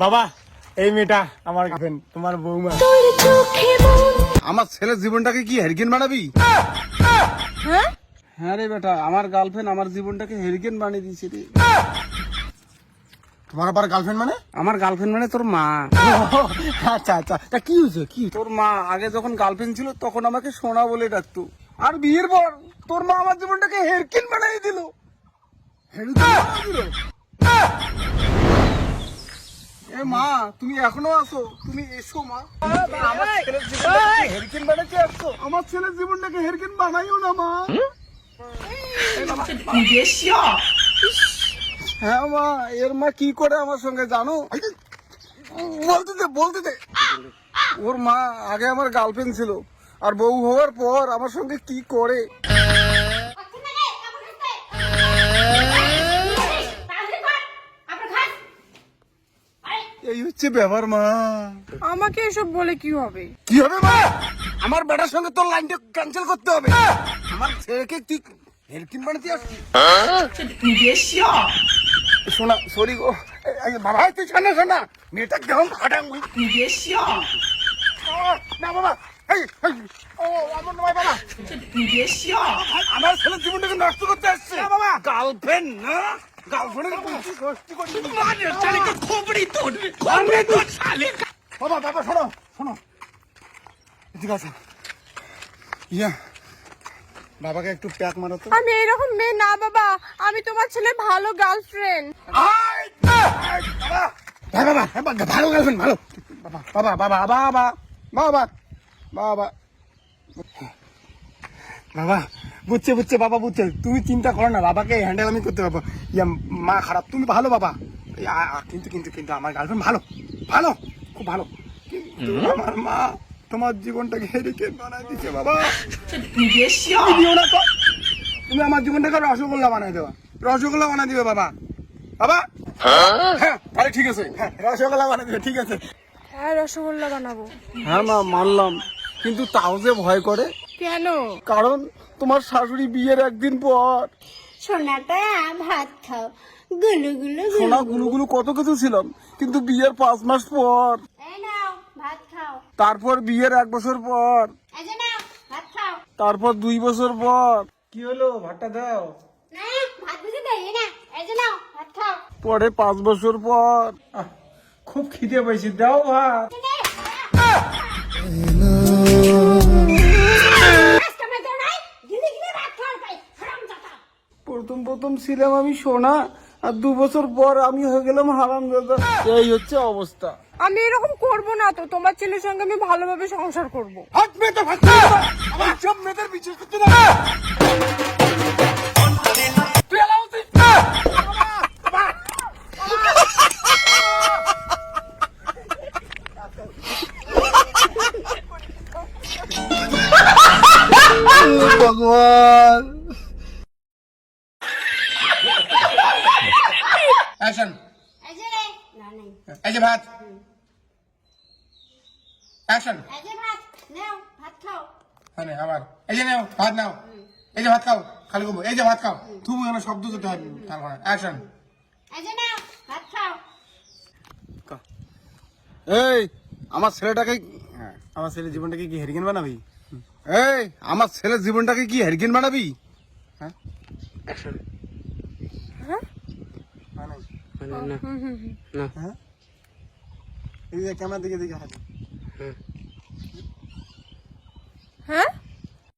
বাবা এই মেয়েটা আমার গার্লফ্রেন্ড, তোমার বৌমা। আমার ছেলের জীবনটাকে কি হেরিকেন বানাবি? হ্যাঁ রে বেটা, আমার গার্লফ্রেন্ড আমার জীবনটাকে হেরিকেন বানিয়ে দিয়েছে রে। তোমার আবার গার্লফ্রেন্ড মানে? আমার গার্লফ্রেন্ড মানে তোর মা। আচ্ছা আচ্ছা, তা কি হয়েছে? কি তোর মা আগে যখন গার্লফ্রেন্ড ছিল তখন আমাকে সোনা বলে ডাকতো, আর বিয়ের পর তোর মা আমার জীবনটাকে হেরকিন বানিয়ে দিল। এ মা, তুমি এখনো আছো? তুমি এসো মা। আমার ছেলের জীবনটাকে হেরকিন বানাতে আসছো? আমার ছেলের জীবনটাকে হেরকিন বানাইও না মা। হ্যাঁ মা, এর মা কি করে আমার সঙ্গে জানো? বলতে দে। ওর মা আগে আমার গার্লফ্রেন্ড ছিল, আর বউ হওয়ার পর আমার সঙ্গে কি করে। এই হচ্ছে ব্যাপার মা। আমাকে এসব বলে কি হবে? কি হবে মা? আমার বেটার সঙ্গে তোর লাইনটা ক্যান্সেল করতে হবে। আমার ছেলেকে তুই হেলকিন বানাতে আসছিস? শোনা, সরি গো বাবা, তুই শোনা মেয়েটা কেমন ফাটাং না বাবা। ও আমার নয় বাবা, আমার ছেলের জীবনটাকে নষ্ট করতে আসছে বাবা। গার্লফ্রেন্ড না, বাবা বাবা শোনো ঠিক আছে। ইয়া বাবাকে একটু প্যাক মারো তো। আমি এরকম মেয়ে না বাবা, আমি তোমার ছেলে ভালো গার্লফ্রেন্ড। ভালো গার্লফ্রেন্ড ভালো। বাবা বাবা বাবা বাবা বাবা বাবা বুঝছে বাবা বুঝছে। তুমি চিন্তা করো না, বাবাকে হ্যান্ডেল আমি করতে পারবো। ইয়া মা খারাপ, তুমি ভালো বাবা। কিন্তু আমার গার্লফ্রেন্ড ভালো খুব ভালো। কিন্তু আমার মা তোমার জীবনটাকে হেরিকেন বানাই দিচ্ছে বাবা। তুমি আমার জীবনটাকে রসগোল্লা বানাই দেবা, রসগোল্লা বানাই দিবে বাবা। বাবা হ্যাঁ তাহলে ঠিক আছে, হ্যাঁ রসগোল্লা বানাই দিবে, ঠিক আছে। হ্যাঁ রসগোল্লা বানাবো। হ্যাঁ মা মানলাম, কিন্তু তাও যে ভয় করে। কেন? কারণ তোমার শাশুড়ি বিয়ের একদিন পর। সোনাটা ভাত খাও, গুলু গুলু সোনা গুলুগুলু কত কিছু ছিলাম, কিন্তু বিয়ের 5 মাস পর, এই নাও ভাত খাও, তারপর বিয়ের 1 বছর পর, এই যে নাও ভাত খাও। তারপর 2 বছর পর। কি হলো, ভাতটা দাও। না ভাত বুঝে দেই না, এই যে নাও ভাত খাও। পরে 5 বছর পর। খুব খিদে পাইছি, দাও ভাত। আজকে তো নাই, গিলে গিলে ভাত খাও পাই, হারামজাদা। প্রথম ছিলাম আমি সোনা, আর 2 বছর পর আমি হয়ে গেলাম হারামজাদা। এই হচ্ছে অবস্থা। আমি এরকম করব না তো, তোমার ছেলের সঙ্গে আমি ভালোভাবে সংসার করব। হাত মেয়েটা ভাত আমার সব মেয়েদের বিচার করতে না। তুই এলাও তুই। ভগবান। অ্যাকশন। এই যে রে, না নাই, এই যে ভাত। অ্যাকশন। এই যে ভাত নাও ভাত খাও। হ্যাঁ আবার এই যে নাও ভাত নাও, এই যে ভাত খাও, খালি করবো এই যে ভাত খাও। তুমি এখানে শব্দ যেতে হবে তারপরে। অ্যাকশন। এই যে নাও ভাত খাও। এই আমার ছেলেটাকে, আমার ছেলের জীবনটাকে কি হেরিকেন বানাবি? এই আমার ছেলের জীবনটাকে কি হেরিকেন বানাবি? হ্যাঁ? এই যে ক্যামেরা দিকে দিকে হাত। হ্যাঁ